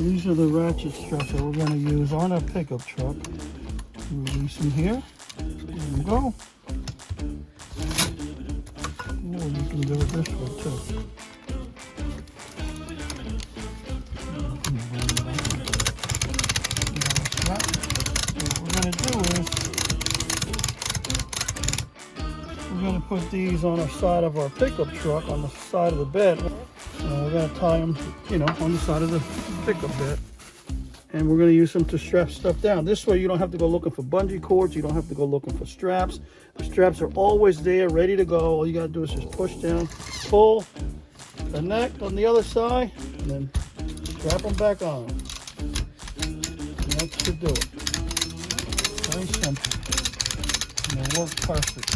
these are the ratchet straps that we're going to use on our pickup truck. Release them here. There we go. Oh, you can do it this way too. So what we're going to do is we're going to put these on the side of our pickup truck, on the side of the bed. And we're going to tie them, you know, on the side of the pickup bed. And we're going to use them to strap stuff down. This way you don't have to go looking for bungee cords. You don't have to go looking for straps. The straps are always there, ready to go. All you got to do is just push down, pull, connect on the other side, and then strap them back on. And that should do it. Very simple. And they work perfect.